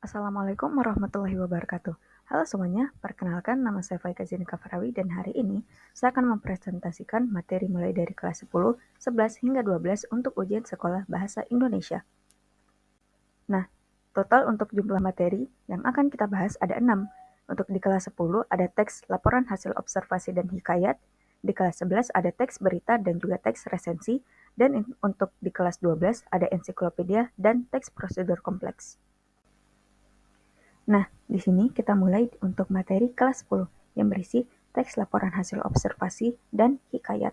Assalamualaikum warahmatullahi wabarakatuh. Halo semuanya, perkenalkan nama saya Faika Zinika Farawi dan hari ini saya akan mempresentasikan materi mulai dari kelas 10, 11, hingga 12 untuk ujian sekolah bahasa Indonesia. Nah, total untuk jumlah materi yang akan kita bahas ada 6. Untuk di kelas 10 ada teks laporan hasil observasi dan hikayat, di kelas 11 ada teks berita dan juga teks resensi, dan untuk di kelas 12 ada ensiklopedia dan teks prosedur kompleks. Nah, di sini kita mulai untuk materi kelas 10 yang berisi teks laporan hasil observasi dan hikayat.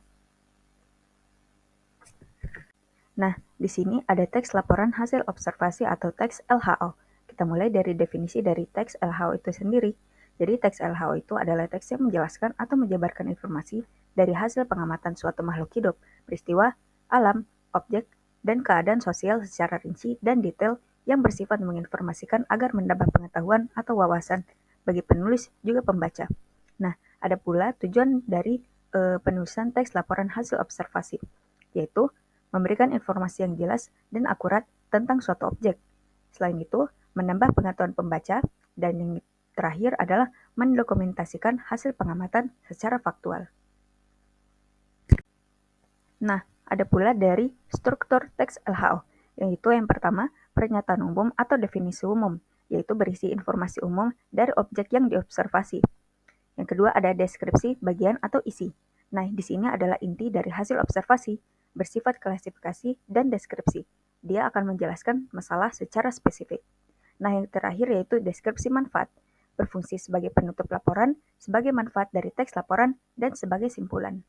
Nah, di sini ada teks laporan hasil observasi atau teks LHO. Kita mulai dari definisi dari teks LHO itu sendiri. Jadi teks LHO itu adalah teks yang menjelaskan atau menjabarkan informasi dari hasil pengamatan suatu makhluk hidup, peristiwa, alam, objek, dan keadaan sosial secara rinci dan detail yang bersifat menginformasikan agar mendapat pengetahuan atau wawasan bagi penulis juga pembaca. Nah, ada pula tujuan dari penulisan teks laporan hasil observasi, yaitu memberikan informasi yang jelas dan akurat tentang suatu objek. Selain itu, menambah pengetahuan pembaca, dan yang terakhir adalah mendokumentasikan hasil pengamatan secara faktual. Nah, ada pula dari struktur teks LHO, yaitu yang pertama, pernyataan umum atau definisi umum, yaitu berisi informasi umum dari objek yang diobservasi. Yang kedua ada deskripsi, bagian atau isi. Nah, di sini adalah inti dari hasil observasi, bersifat klasifikasi dan deskripsi. Dia akan menjelaskan masalah secara spesifik. Nah, yang terakhir yaitu deskripsi manfaat, berfungsi sebagai penutup laporan, sebagai manfaat dari teks laporan, dan sebagai simpulan.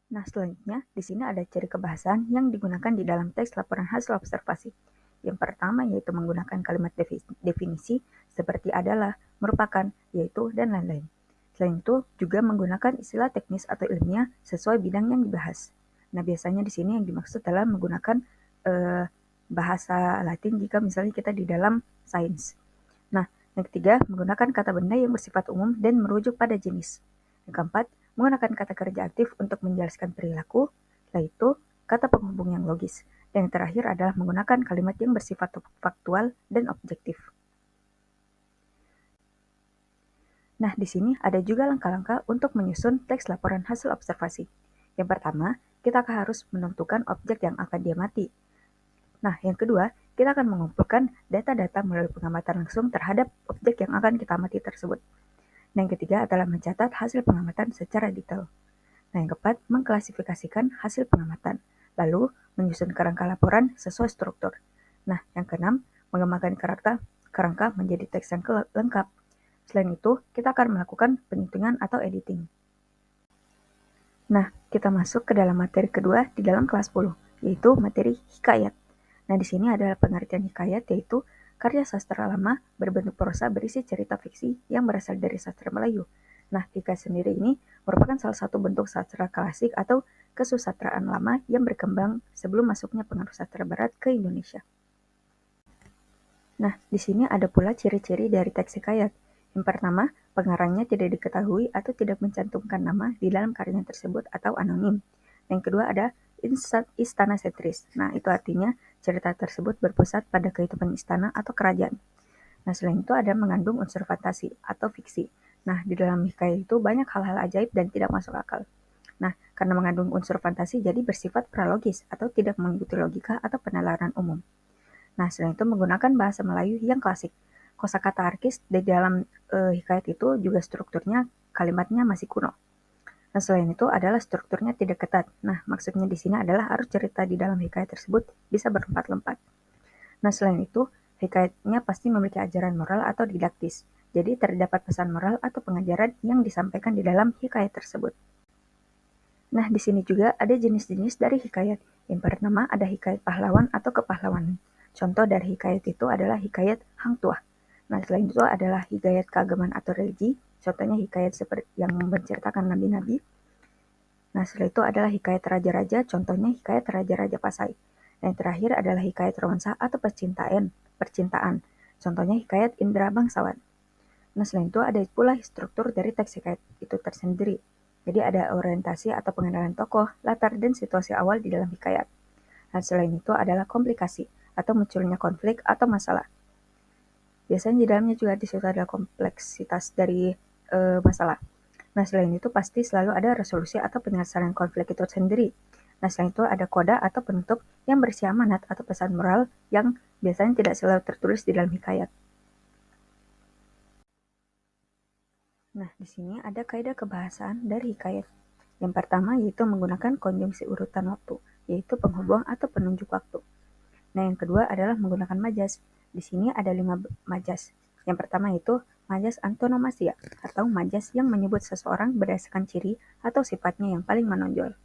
Nah, selanjutnya di sini ada ciri kebahasan yang digunakan di dalam teks laporan hasil observasi. Yang pertama yaitu menggunakan kalimat definisi seperti adalah, merupakan, yaitu, dan lain-lain. Selain itu juga menggunakan istilah teknis atau ilmiah sesuai bidang yang dibahas. Nah, biasanya di sini yang dimaksud adalah menggunakan bahasa Latin jika misalnya kita di dalam sains. Nah, yang ketiga, menggunakan kata benda yang bersifat umum dan merujuk pada jenis. Yang keempat, menggunakan kata kerja aktif untuk menjelaskan perilaku, yaitu kata penghubung yang logis. Dan yang terakhir adalah menggunakan kalimat yang bersifat faktual dan objektif. Nah, di sini ada juga langkah-langkah untuk menyusun teks laporan hasil observasi. Yang pertama, kita harus menentukan objek yang akan diamati. Nah, yang kedua, kita akan mengumpulkan data-data melalui pengamatan langsung terhadap objek yang akan kita amati tersebut. Nah, yang ketiga adalah mencatat hasil pengamatan secara detail. Nah, yang keempat, mengklasifikasikan hasil pengamatan, lalu menyusun kerangka laporan sesuai struktur. Nah, yang keenam, mengembangkan kerangka menjadi teks yang lengkap. Selain itu, kita akan melakukan penyusunan atau editing. Nah, kita masuk ke dalam materi kedua di dalam kelas 10, yaitu materi hikayat. Nah, di sini adalah pengertian hikayat, yaitu karya sastra lama berbentuk prosa berisi cerita fiksi yang berasal dari sastra Melayu. Nah, hikayat sendiri ini merupakan salah satu bentuk sastra klasik atau kesusastraan lama yang berkembang sebelum masuknya pengaruh sastra barat ke Indonesia. Nah, di sini ada pula ciri-ciri dari teks hikayat. Yang pertama, pengarangnya tidak diketahui atau tidak mencantumkan nama di dalam karyanya tersebut atau anonim. Yang kedua ada istana sentris. Nah, itu artinya cerita tersebut berpusat pada kehidupan istana atau kerajaan. Nah, selain itu ada mengandung unsur fantasi atau fiksi. Nah, di dalam hikayat itu banyak hal-hal ajaib dan tidak masuk akal. Nah, karena mengandung unsur fantasi jadi bersifat pralogis atau tidak mengikuti logika atau penalaran umum. Nah, selain itu menggunakan bahasa Melayu yang klasik. Kosakata arkis di dalam hikayat itu juga strukturnya kalimatnya masih kuno. Nah, selain itu adalah strukturnya tidak ketat. Nah, maksudnya di sini adalah arus cerita di dalam hikayat tersebut bisa berlompat-lompat. Nah, selain itu, hikayatnya pasti memiliki ajaran moral atau didaktis. Jadi, terdapat pesan moral atau pengajaran yang disampaikan di dalam hikayat tersebut. Nah, di sini juga ada jenis-jenis dari hikayat. Yang pertama ada hikayat pahlawan atau kepahlawanan. Contoh dari hikayat itu adalah hikayat Hang Tuah. Nah, selain itu adalah hikayat keagamaan atau religi. Contohnya hikayat seperti yang menceritakan nabi-nabi. Nah, setelah itu adalah hikayat raja-raja. Contohnya hikayat raja-raja Pasai. Dan yang terakhir adalah hikayat romansa atau percintaan. Contohnya hikayat Indra Bangsawan. Nah, selain itu ada pula struktur dari teks hikayat itu tersendiri. Jadi ada orientasi atau pengenalan tokoh, latar, dan situasi awal di dalam hikayat. Dan selain itu adalah komplikasi atau munculnya konflik atau masalah. Biasanya di dalamnya juga di situ ada kompleksitas dari masalah. Nah, selain itu pasti selalu ada resolusi atau penyelesaian konflik itu sendiri. Nah, selain itu ada koda atau penutup yang berisi amanat atau pesan moral yang biasanya tidak selalu tertulis di dalam hikayat. Nah, di sini ada kaidah kebahasaan dari hikayat. Yang pertama yaitu menggunakan konjungsi urutan waktu, yaitu penghubung atau penunjuk waktu. Nah, yang kedua adalah menggunakan majas. Di sini ada 5 majas. Yang pertama yaitu majas antonomasia, atau majas yang menyebut seseorang berdasarkan ciri atau sifatnya yang paling menonjol.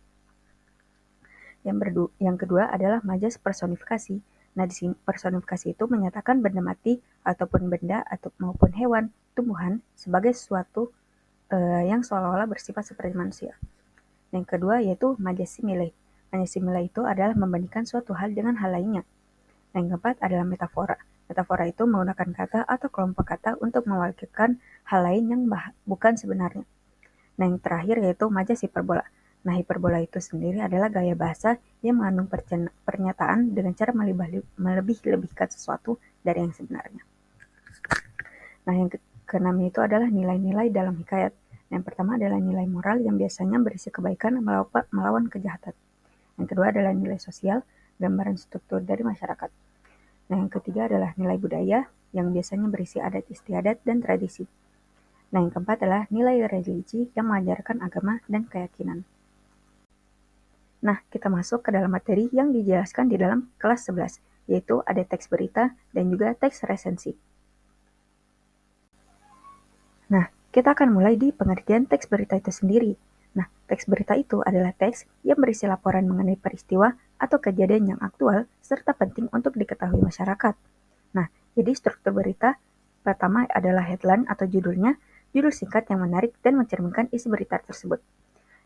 Yang kedua adalah majas personifikasi. Nah, di sini personifikasi itu menyatakan benda mati ataupun benda atau maupun hewan, tumbuhan sebagai sesuatu yang seolah-olah bersifat seperti manusia. Yang kedua yaitu majas simile. Majas simile itu adalah membandingkan suatu hal dengan hal lainnya. Yang keempat adalah metafora. Metafora itu menggunakan kata atau kelompok kata untuk mewakilkan hal lain yang bukan sebenarnya. Nah, yang terakhir yaitu majas hiperbola. Nah, hiperbola itu sendiri adalah gaya bahasa yang mengandung pernyataan dengan cara melebih-lebihkan sesuatu dari yang sebenarnya. Nah, yang keenamnya itu adalah nilai-nilai dalam hikayat. Yang pertama adalah nilai moral yang biasanya berisi kebaikan melawan kejahatan. Yang kedua adalah nilai sosial, gambaran struktur dari masyarakat. Nah, yang ketiga adalah nilai budaya yang biasanya berisi adat istiadat dan tradisi. Nah, yang keempat adalah nilai religi yang mengajarkan agama dan keyakinan. Nah, kita masuk ke dalam materi yang dijelaskan di dalam kelas 11, yaitu ada teks berita dan juga teks resensi. Nah, kita akan mulai di pengertian teks berita itu sendiri. Nah, teks berita itu adalah teks yang berisi laporan mengenai peristiwa atau kejadian yang aktual serta penting untuk diketahui masyarakat. Nah, jadi struktur berita pertama adalah headline atau judulnya, judul singkat yang menarik dan mencerminkan isi berita tersebut.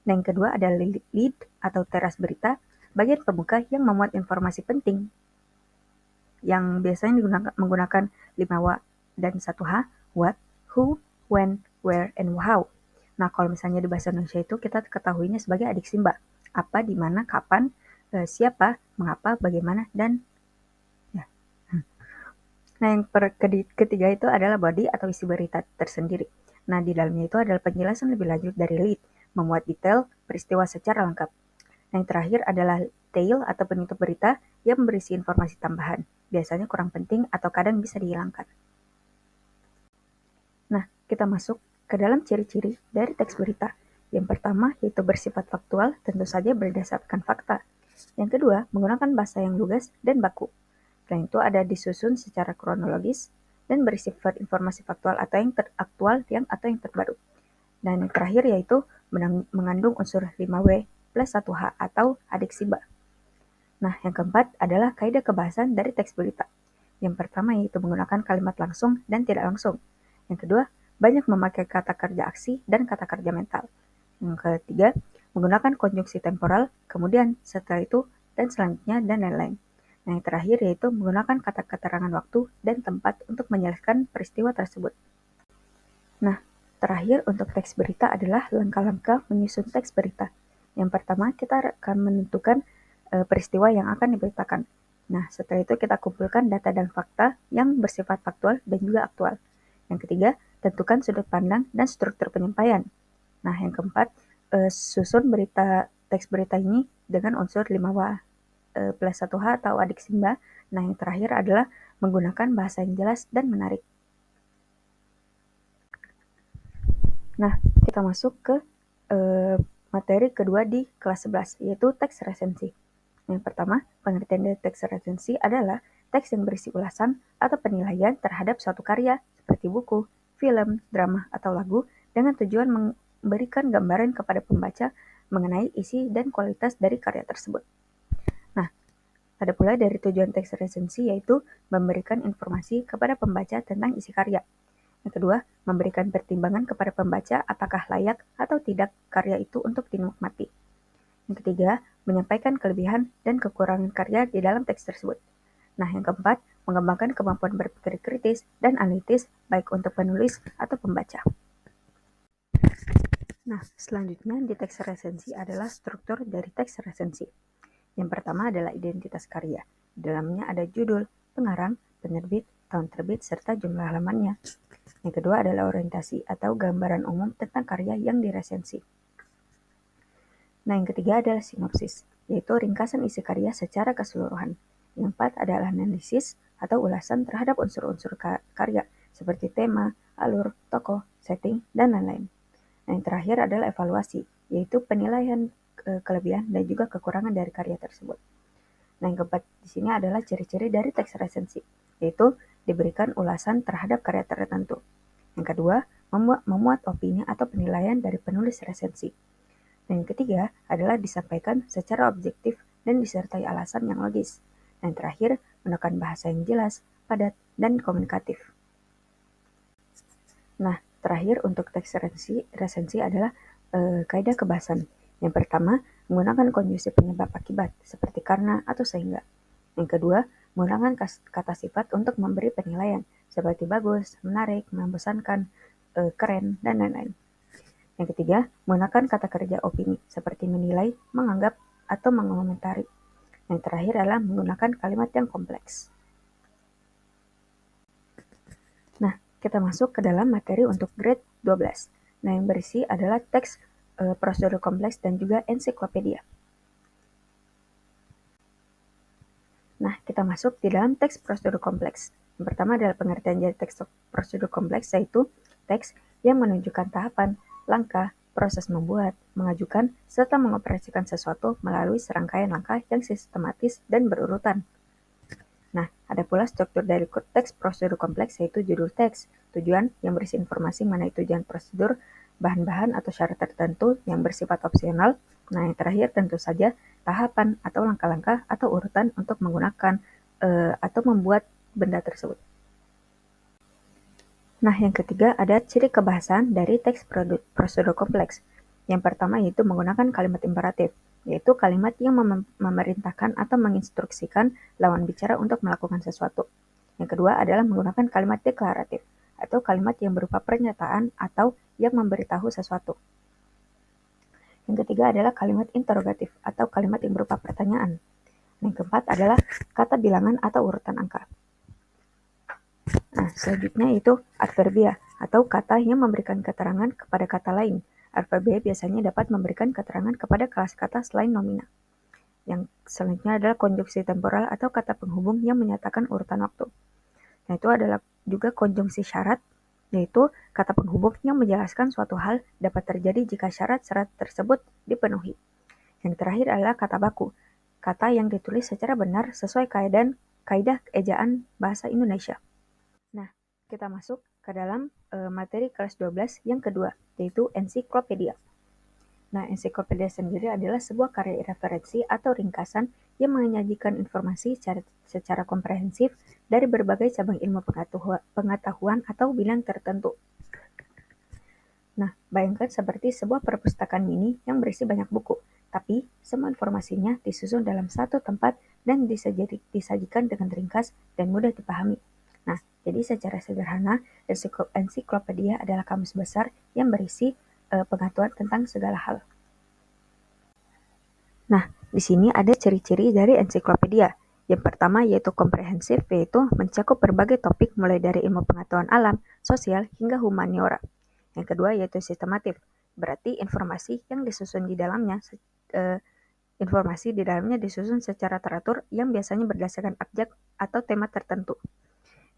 Nah, yang kedua adalah lead atau teras berita, bagian pembuka yang memuat informasi penting yang biasanya menggunakan 5 W dan 1 H, what, who, when, where, and how. Nah, kalau misalnya di bahasa Indonesia itu kita ketahuinya sebagai adik Simba. Apa, di mana, kapan, siapa, mengapa, bagaimana, dan ya. Nah, yang ketiga itu adalah body atau isi berita tersendiri. Nah, di dalamnya itu adalah penjelasan lebih lanjut dari lead, memuat detail peristiwa secara lengkap. Nah, yang terakhir adalah tail atau penutup berita yang berisi informasi tambahan, biasanya kurang penting atau kadang bisa dihilangkan. Nah, kita masuk ke dalam ciri-ciri dari teks berita. Yang pertama yaitu bersifat faktual, tentu saja berdasarkan fakta. Yang kedua, menggunakan bahasa yang lugas dan baku. Selain itu ada disusun secara kronologis dan berisi informasi faktual atau yang teraktual atau yang terbaru. Dan yang terakhir yaitu mengandung unsur 5W plus 1H atau adik Simba. Nah, yang keempat adalah kaidah kebahasan dari teks berita. Yang pertama yaitu menggunakan kalimat langsung dan tidak langsung. Yang kedua, banyak memakai kata kerja aksi dan kata kerja mental. Yang ketiga, menggunakan konjungsi temporal, kemudian setelah itu, dan selanjutnya, dan lain-lain. Nah, yang terakhir yaitu menggunakan kata keterangan waktu dan tempat untuk menjelaskan peristiwa tersebut. Nah, terakhir untuk teks berita adalah langkah-langkah menyusun teks berita. Yang pertama, kita akan menentukan peristiwa yang akan diberitakan. Nah, setelah itu kita kumpulkan data dan fakta yang bersifat faktual dan juga aktual. Yang ketiga, tentukan sudut pandang dan struktur penyampaian. Nah, yang keempat, susun teks berita ini dengan unsur 5W plus 1H atau adik Simba. Nah, yang terakhir adalah menggunakan bahasa yang jelas dan menarik. Nah, kita masuk ke materi kedua di kelas 11, yaitu teks resensi. Yang pertama, pengertian dari teks resensi adalah teks yang berisi ulasan atau penilaian terhadap suatu karya, seperti buku, film, drama, atau lagu, dengan tujuan memberikan gambaran kepada pembaca mengenai isi dan kualitas dari karya tersebut. Nah, ada pula dari tujuan teks resensi yaitu memberikan informasi kepada pembaca tentang isi karya. Yang kedua, memberikan pertimbangan kepada pembaca apakah layak atau tidak karya itu untuk dinikmati. Yang ketiga, menyampaikan kelebihan dan kekurangan karya di dalam teks tersebut. Nah, yang keempat, mengembangkan kemampuan berpikir kritis dan analitis baik untuk penulis atau pembaca. Nah, selanjutnya di teks resensi adalah struktur dari teks resensi. Yang pertama adalah identitas karya. Di dalamnya ada judul, pengarang, penerbit, tahun terbit, serta jumlah halamannya. Yang kedua adalah orientasi atau gambaran umum tentang karya yang diresensi. Nah, yang ketiga adalah sinopsis, yaitu ringkasan isi karya secara keseluruhan. Yang keempat adalah analisis atau ulasan terhadap unsur-unsur karya, seperti tema, alur, tokoh, setting, dan lain-lain. Nah, yang terakhir adalah evaluasi, yaitu penilaian kelebihan dan juga kekurangan dari karya tersebut. Nah, yang keempat di sini adalah ciri-ciri dari teks resensi, yaitu diberikan ulasan terhadap karya tertentu. Yang kedua, memuat opini atau penilaian dari penulis resensi. Dan yang ketiga adalah disampaikan secara objektif dan disertai alasan yang logis. Dan terakhir, menggunakan bahasa yang jelas, padat, dan komunikatif. Nah, terakhir untuk teks resensi adalah kaidah kebahasan. Yang pertama, menggunakan konjungsi penyebab akibat, seperti karena atau sehingga. Yang kedua, menggunakan kata sifat untuk memberi penilaian, seperti bagus, menarik, membosankan, keren, dan lain-lain. Yang ketiga, menggunakan kata kerja opini, seperti menilai, menganggap, atau mengomentari. Yang terakhir adalah menggunakan kalimat yang kompleks. Nah, kita masuk ke dalam materi untuk grade 12. Nah, yang berisi adalah teks prosedur kompleks dan juga ensiklopedia. Nah, kita masuk di dalam teks prosedur kompleks. Yang pertama adalah pengertian dari teks prosedur kompleks, yaitu teks yang menunjukkan tahapan, langkah, proses membuat, mengajukan, serta mengoperasikan sesuatu melalui serangkaian langkah yang sistematis dan berurutan. Nah, ada pula struktur dari teks prosedur kompleks, yaitu judul teks, tujuan yang berisi informasi mengenai tujuan prosedur, bahan-bahan atau syarat tertentu yang bersifat opsional. Nah, yang terakhir tentu saja tahapan atau langkah-langkah atau urutan untuk menggunakan atau membuat benda tersebut. Nah, yang ketiga ada ciri kebahasan dari teks prosedur kompleks. Yang pertama yaitu menggunakan kalimat imperatif, yaitu kalimat yang memerintahkan atau menginstruksikan lawan bicara untuk melakukan sesuatu. Yang kedua adalah menggunakan kalimat deklaratif, atau kalimat yang berupa pernyataan atau yang memberitahu sesuatu. Yang ketiga adalah kalimat interrogatif, atau kalimat yang berupa pertanyaan. Yang keempat adalah kata bilangan atau urutan angka. Nah, selanjutnya itu adverbia atau kata yang memberikan keterangan kepada kata lain. Adverbia biasanya dapat memberikan keterangan kepada kelas kata selain nomina. Yang selanjutnya adalah konjungsi temporal atau kata penghubung yang menyatakan urutan waktu. Nah, itu adalah juga konjungsi syarat, yaitu kata penghubung yang menjelaskan suatu hal dapat terjadi jika syarat-syarat tersebut dipenuhi. Yang terakhir adalah kata baku, kata yang ditulis secara benar sesuai kaidah ejaan bahasa Indonesia. Nah, kita masuk ke dalam materi kelas 12 yang kedua, yaitu ensiklopedia. Nah, ensiklopedia sendiri adalah sebuah karya referensi atau ringkasan yang menyajikan informasi secara komprehensif dari berbagai cabang ilmu pengetahuan atau bidang tertentu. Nah, bayangkan seperti sebuah perpustakaan mini yang berisi banyak buku, tapi semua informasinya disusun dalam satu tempat dan disajikan dengan ringkas dan mudah dipahami. Nah, jadi secara sederhana, ensiklopedia adalah kamus besar yang berisi pengetahuan tentang segala hal. Nah, di sini ada ciri-ciri dari ensiklopedia. Yang pertama yaitu komprehensif, yaitu mencakup berbagai topik mulai dari ilmu pengetahuan alam, sosial, hingga humaniora. Yang kedua yaitu sistematif, berarti informasi di dalamnya disusun secara teratur yang biasanya berdasarkan abjad atau tema tertentu.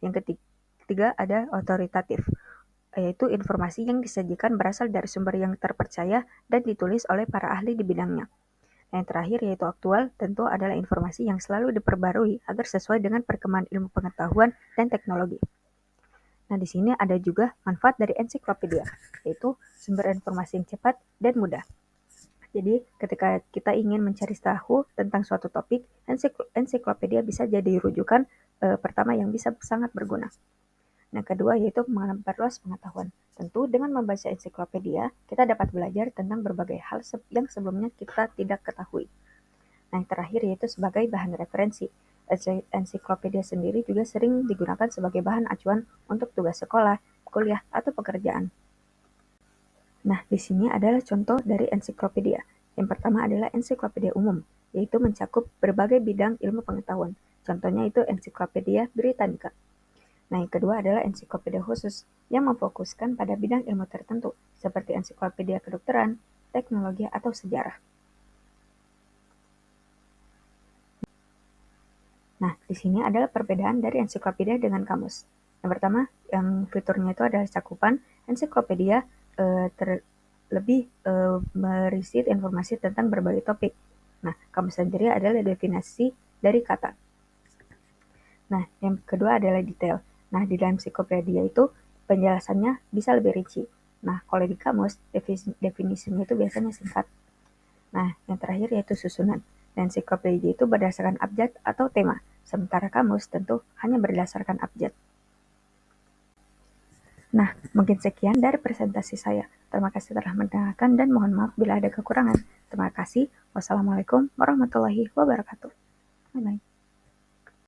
Yang ketiga ada otoritatif, yaitu informasi yang disajikan berasal dari sumber yang terpercaya dan ditulis oleh para ahli di bidangnya. Yang terakhir yaitu aktual, tentu adalah informasi yang selalu diperbarui agar sesuai dengan perkembangan ilmu pengetahuan dan teknologi. Nah, di sini ada juga manfaat dari ensiklopedia, yaitu sumber informasi yang cepat dan mudah. Jadi, ketika kita ingin mencari tahu tentang suatu topik, ensiklopedia bisa jadi rujukan pertama yang bisa sangat berguna. Nah, kedua yaitu memperluas pengetahuan. Tentu dengan membaca ensiklopedia, kita dapat belajar tentang berbagai hal yang sebelumnya kita tidak ketahui. Nah, yang terakhir yaitu sebagai bahan referensi. Ensiklopedia sendiri juga sering digunakan sebagai bahan acuan untuk tugas sekolah, kuliah, atau pekerjaan. Nah, di sini adalah contoh dari ensiklopedia. Yang pertama adalah ensiklopedia umum, yaitu mencakup berbagai bidang ilmu pengetahuan. Contohnya itu Ensiklopedia Britannica. Nah, yang kedua adalah ensiklopedia khusus yang memfokuskan pada bidang ilmu tertentu, seperti ensiklopedia kedokteran, teknologi, atau sejarah. Nah, di sini adalah perbedaan dari ensiklopedia dengan kamus. Yang pertama, yang fiturnya itu adalah cakupan ensiklopedia lebih berisi informasi tentang berbagai topik. Nah, kamus sendiri adalah definisi dari kata. Nah, yang kedua adalah detail. Nah, di dalam ensiklopedia itu penjelasannya bisa lebih rinci. Nah, kalau di kamus, definisinya itu biasanya singkat. Nah, yang terakhir yaitu susunan. Dan ensiklopedia itu berdasarkan abjad atau tema, sementara kamus tentu hanya berdasarkan abjad. Nah, mungkin sekian dari presentasi saya. Terima kasih telah mendengarkan dan mohon maaf bila ada kekurangan. Terima kasih. Wassalamualaikum warahmatullahi wabarakatuh. Bye-bye.